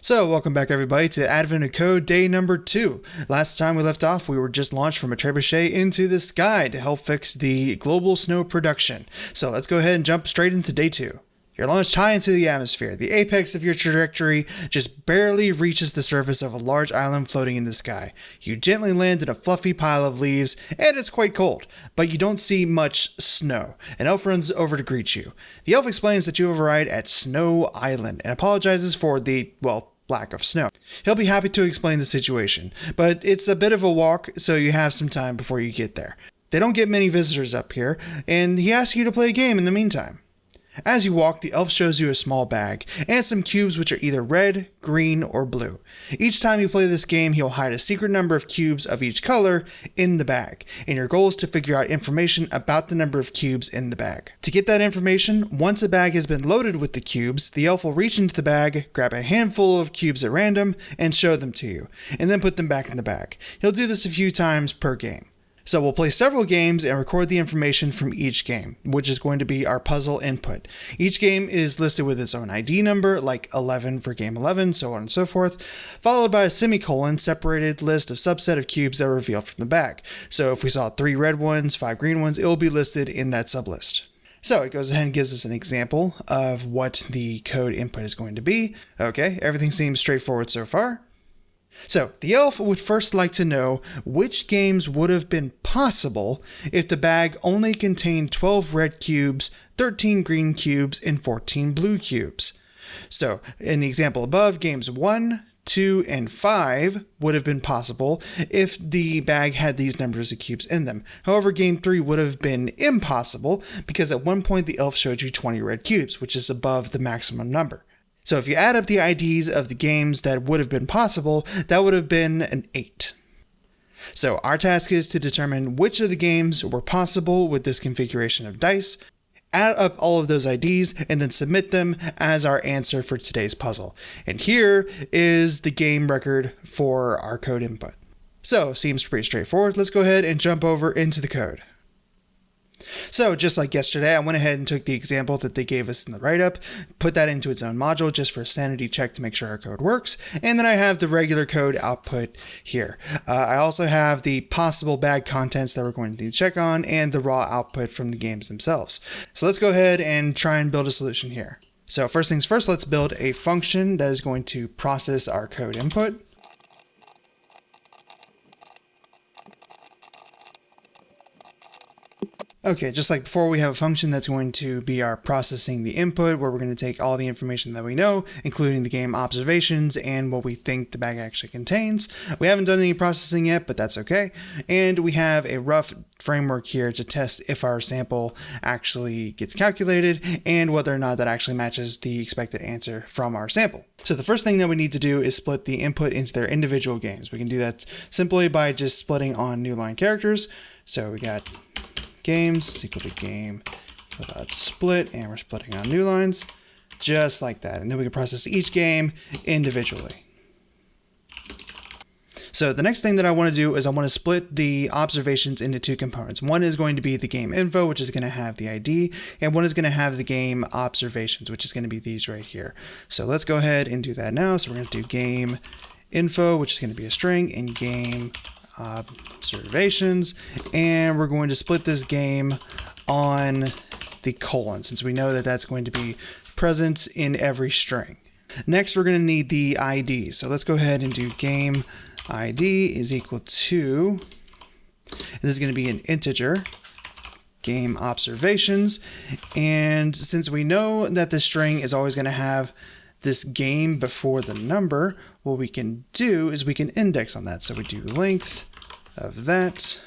So, welcome back everybody to Advent of Code day number 2. Last time we left off, we were just launched from a trebuchet into the sky to help fix the global snow production. So let's go ahead and jump straight into day 2. You're launched high into the atmosphere. The apex of your trajectory just barely reaches the surface of a large island floating in the sky. You gently land in a fluffy pile of leaves, and it's quite cold, but you don't see much snow. An elf runs over to greet you. The elf explains that you have arrived at Snow Island and apologizes for the, lack of snow. He'll be happy to explain the situation, but it's a bit of a walk, so you have some time before you get there. They don't get many visitors up here, and he asks you to play a game in the meantime. As you walk, the elf shows you a small bag and some cubes which are either red, green, or blue. Each time you play this game, he'll hide a secret number of cubes of each color in the bag, and your goal is to figure out information about the number of cubes in the bag. To get that information, once a bag has been loaded with the cubes, the elf will reach into the bag, grab a handful of cubes at random, and show them to you, and then put them back in the bag. He'll do this a few times per game. So we'll play several games and record the information from each game, which is going to be our puzzle input. Each game is listed with its own ID number, like 11 for game 11, so on and so forth, followed by a semicolon separated list of subset of cubes that are revealed from the bag. So if we saw 3 red ones, 5 green ones, it will be listed in that sublist. So it goes ahead and gives us an example of what the code input is going to be. Okay, everything seems straightforward so far. So, the elf would first like to know which games would have been possible if the bag only contained 12 red cubes, 13 green cubes, and 14 blue cubes. So, in the example above, games 1, 2, and 5 would have been possible if the bag had these numbers of cubes in them. However, game 3 would have been impossible because at one point the elf showed you 20 red cubes, which is above the maximum number. So if you add up the IDs of the games that would have been possible, that would have been an 8. So our task is to determine which of the games were possible with this configuration of dice, add up all of those IDs, and then submit them as our answer for today's puzzle. And here is the game record for our code input. So seems pretty straightforward. Let's go ahead and jump over into the code. So just like yesterday, I went ahead and took the example that they gave us in the write-up, put that into its own module just for a sanity check to make sure our code works, and then I have the regular code output here. I also have the possible bag contents that we're going to need to check on and the raw output from the games themselves. So let's go ahead and try and build a solution here. So first things first, let's build a function that is going to process our code input. Okay, just like before, we have a function that's going to be our processing the input, where we're going to take all the information that we know, including the game observations and what we think the bag actually contains. We haven't done any processing yet, but that's okay. And we have a rough framework here to test if our sample actually gets calculated and whether or not that actually matches the expected answer from our sample. So the first thing that we need to do is split the input into their individual games. We can do that simply by just splitting on new line characters. So we got games is equal to game without split, and we're splitting on new lines just like that, and then we can process each game individually. So the next thing that I want to do is I want to split the observations into 2 components. One is going to be the game info, which is going to have the ID, and one is going to have the game observations, which is going to be these right here. So let's go ahead and do that now. So we're going to do game info, which is going to be a string, and game observations, and we're going to split this game on the colon, since we know that that's going to be present in every string. Next, we're going to need the ID. So let's go ahead and do game ID is equal to, and this is going to be an integer, game observations, and since we know that the string is always going to have this game before the number, what we can do is we can index on that. So we do length of that,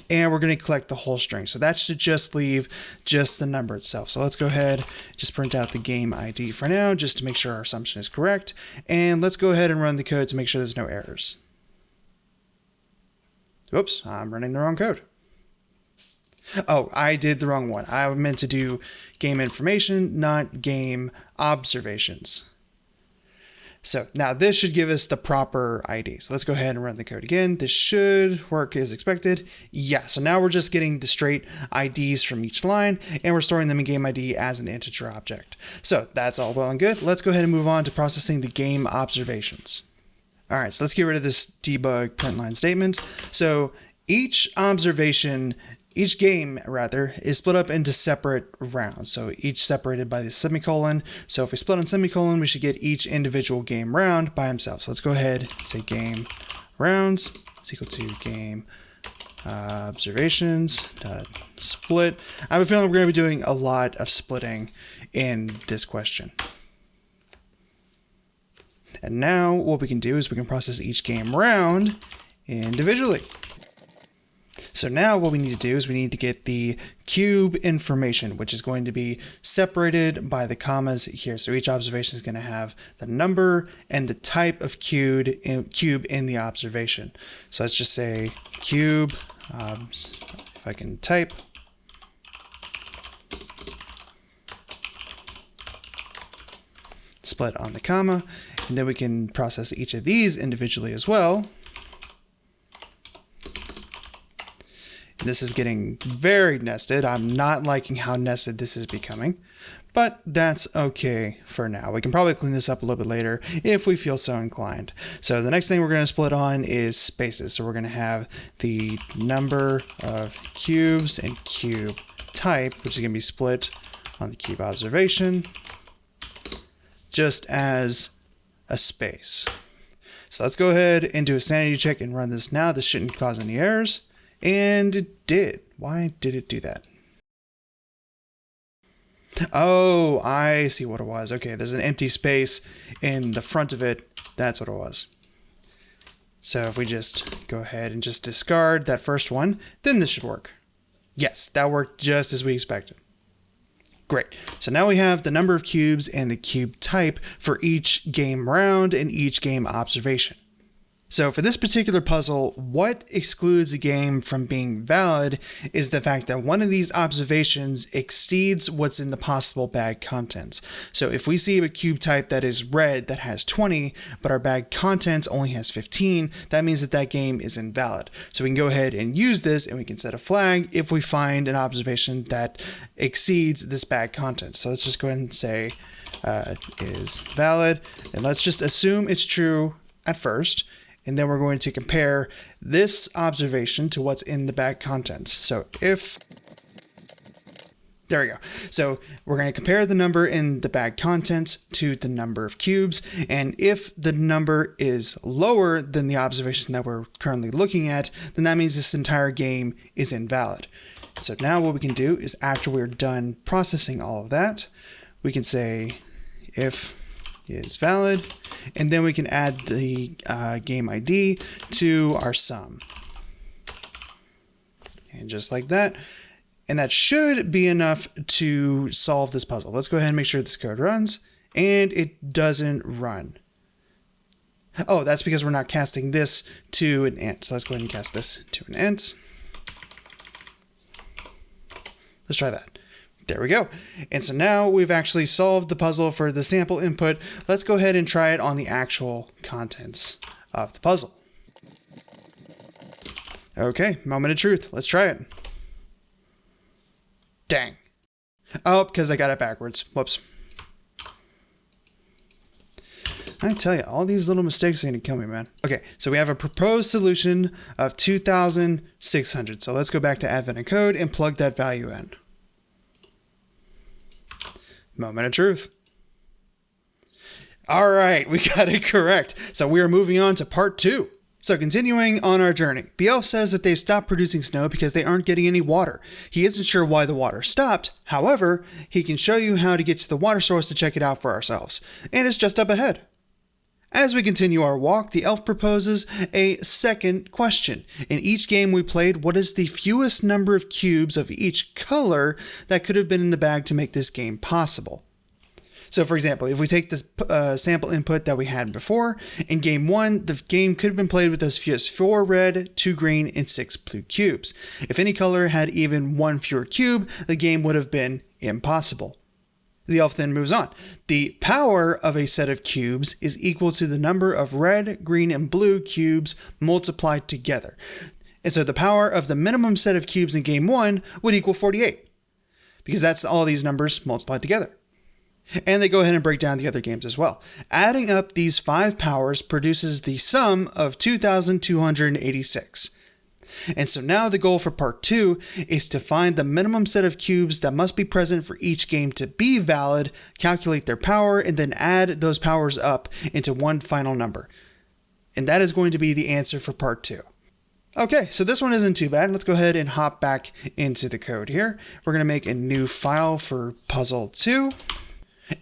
and we're going to collect the whole string. So that should just leave just the number itself. So let's go ahead, just print out the game ID for now, just to make sure our assumption is correct. And let's go ahead and run the code to make sure there's no errors. Whoops, I'm running the wrong code. Oh, I did the wrong one. I meant to do game information, not game observations. So now this should give us the proper ID. So let's go ahead and run the code again. This should work as expected. Yeah, so now we're just getting the straight IDs from each line, and we're storing them in game ID as an integer object. So that's all well and good. Let's go ahead and move on to processing the game observations. All right, so let's get rid of this debug print line statement. So each game is split up into separate rounds. So each separated by the semicolon. So if we split on semicolon, we should get each individual game round by himself. So let's go ahead and say game rounds is equal to game observations split. I have a feeling we're going to be doing a lot of splitting in this question. And now what we can do is we can process each game round individually. So now what we need to do is we need to get the cube information, which is going to be separated by the commas here. So each observation is going to have the number and the type of cube in the observation. So let's just say cube, if I can type. Split on the comma, and then we can process each of these individually as well. This is getting very nested. I'm not liking how nested this is becoming, but that's okay for now. We can probably clean this up a little bit later if we feel so inclined. So the next thing we're going to split on is spaces. So we're going to have the number of cubes and cube type, which is going to be split on the cube observation, just as a space. So let's go ahead and do a sanity check and run this now. This shouldn't cause any errors. And it did. Why did it do that? Oh, I see what it was. Okay, there's an empty space in the front of it. That's what it was. So if we just go ahead and just discard that first one, then this should work. Yes, that worked just as we expected. Great. So now we have the number of cubes and the cube type for each game round and each game observation. So for this particular puzzle, what excludes a game from being valid is the fact that one of these observations exceeds what's in the possible bag contents. So if we see a cube type that is red that has 20, but our bag contents only has 15, that means that that game is invalid. So we can go ahead and use this, and we can set a flag if we find an observation that exceeds this bag contents. So let's just go ahead and say is valid, and let's just assume it's true at first. And then we're going to compare this observation to what's in the bag contents. So if, there we go. So we're going to compare the number in the bag contents to the number of cubes. And if the number is lower than the observation that we're currently looking at, then that means this entire game is invalid. So now what we can do is, after we're done processing all of that, we can say if is valid, and then we can add the game ID to our sum. And just like that. And that should be enough to solve this puzzle. Let's go ahead and make sure this code runs, and it doesn't run. Oh, that's because we're not casting this to an int. So let's go ahead and cast this to an int. Let's try that. There we go. And so now we've actually solved the puzzle for the sample input. Let's go ahead and try it on the actual contents of the puzzle. Okay, moment of truth. Let's try it. Dang. Oh, because I got it backwards. Whoops. I tell you, all these little mistakes are going to kill me, man. Okay, so we have a proposed solution of 2,600. So let's go back to Advent and Code and plug that value in. Moment of truth. All right, we got it correct. So we are moving on to part 2. So continuing on our journey, the elf says that they've stopped producing snow because they aren't getting any water. He isn't sure why the water stopped. However, he can show you how to get to the water source to check it out for ourselves. And it's just up ahead. As we continue our walk, the elf proposes a second question. In each game we played, what is the fewest number of cubes of each color that could have been in the bag to make this game possible? So for example, if we take the sample input that we had before, in game 1, the game could have been played with as few as 4 red, 2 green, and 6 blue cubes. If any color had even 1 fewer cube, the game would have been impossible. The elf then moves on. The power of a set of cubes is equal to the number of red, green, and blue cubes multiplied together. And so the power of the minimum set of cubes in game 1 would equal 48, because that's all these numbers multiplied together. And they go ahead and break down the other games as well. Adding up these 5 powers produces the sum of 2,286. And so now the goal for part 2 is to find the minimum set of cubes that must be present for each game to be valid, calculate their power, and then add those powers up into one final number. And that is going to be the answer for part 2. Okay, so this one isn't too bad. Let's go ahead and hop back into the code here. We're going to make a new file for puzzle 2,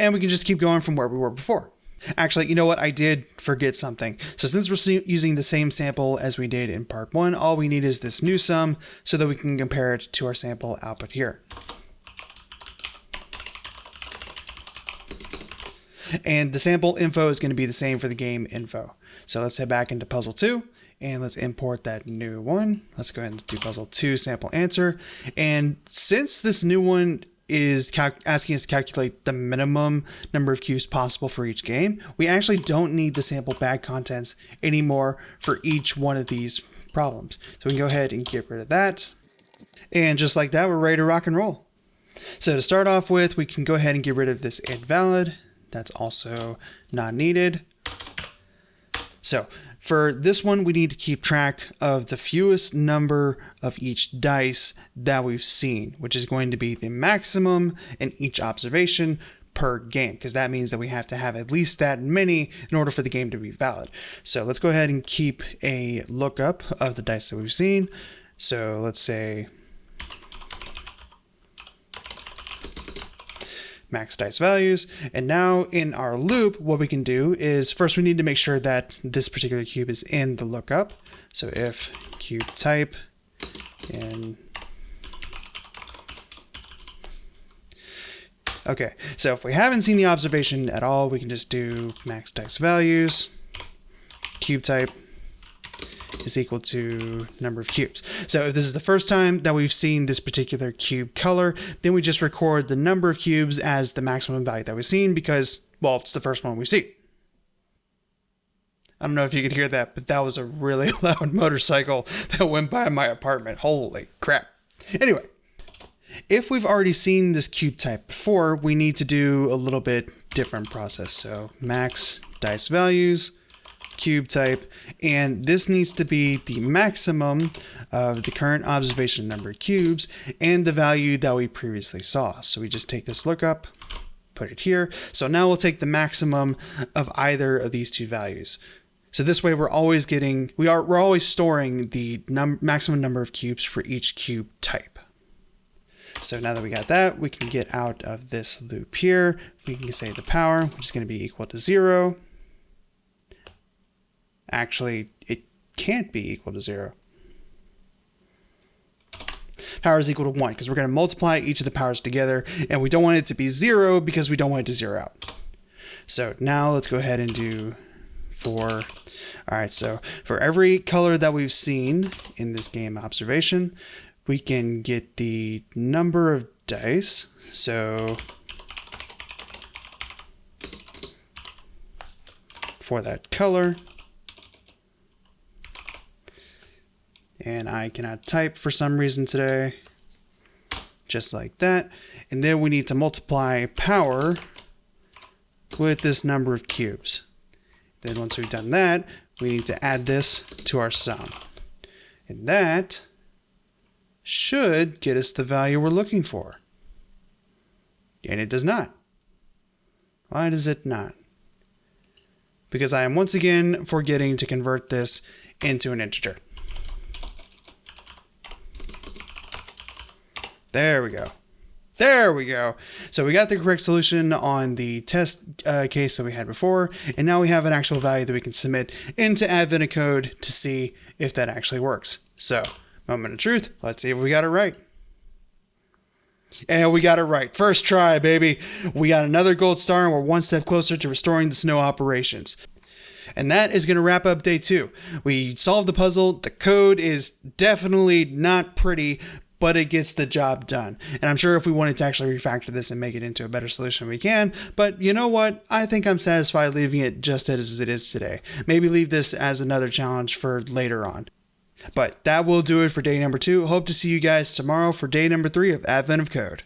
and we can just keep going from where we were before. Actually, you know what? I did forget something. So since we're using the same sample as we did in part 1, all we need is this new sum so that we can compare it to our sample output here. And the sample info is going to be the same for the game info. So let's head back into puzzle 2 and let's import that new one. Let's go ahead and do puzzle 2 sample answer. And since this new one is asking us to calculate the minimum number of cubes possible for each game, we actually don't need the sample bag contents anymore for each one of these problems. So we can go ahead and get rid of that. And just like that, we're ready to rock and roll. So to start off with, we can go ahead and get rid of this invalid. That's also not needed. So for this one, we need to keep track of the fewest number of each dice that we've seen, which is going to be the maximum in each observation per game, because that means that we have to have at least that many in order for the game to be valid. So let's go ahead and keep a lookup of the dice that we've seen. So let's say max dice values. And now in our loop, what we can do is first we need to make sure that this particular cube is in the lookup. So if cube type in. Okay, so if we haven't seen the observation at all, we can just do max dice values, cube type is equal to number of cubes. So if this is the first time that we've seen this particular cube color, then we just record the number of cubes as the maximum value that we've seen because, well, it's the first one we've seen. I don't know if you could hear that, but that was a really loud motorcycle that went by my apartment. Holy crap. Anyway, if we've already seen this cube type before, we need to do a little bit different process. So max dice values, cube type, and this needs to be the maximum of the current observation number of cubes and the value that we previously saw. So we just take this lookup, put it here. So now we'll take the maximum of either of these two values. So this way we're always storing the maximum number of cubes for each cube type. So now that we got that, we can get out of this loop here. We can say the power, which is going to be equal to 0. Actually, it can't be equal to 0. Power is equal to 1 because we're going to multiply each of the powers together, and we don't want it to be 0 because we don't want it to 0 out. So now let's go ahead and do 4. All right, so for every color that we've seen in this game observation, we can get the number of dice. So for that color, and I cannot type for some reason today, just like that. And then we need to multiply power with this number of cubes. Then once we've done that, we need to add this to our sum. And that should get us the value we're looking for. And it does not. Why does it not? Because I am once again forgetting to convert this into an integer. There we go. There we go. So we got the correct solution on the test case that we had before, and now we have an actual value that we can submit into Advent of Code to see if that actually works. So, moment of truth. Let's see if we got it right. And we got it right. First try, baby. We got another gold star, and we're one step closer to restoring the snow operations. And that is going to wrap up day 2. We solved the puzzle. The code is definitely not pretty, but it gets the job done. And I'm sure if we wanted to actually refactor this and make it into a better solution, we can. But you know what? I think I'm satisfied leaving it just as it is today. Maybe leave this as another challenge for later on. But that will do it for day number 2. Hope to see you guys tomorrow for day number 3 of Advent of Code.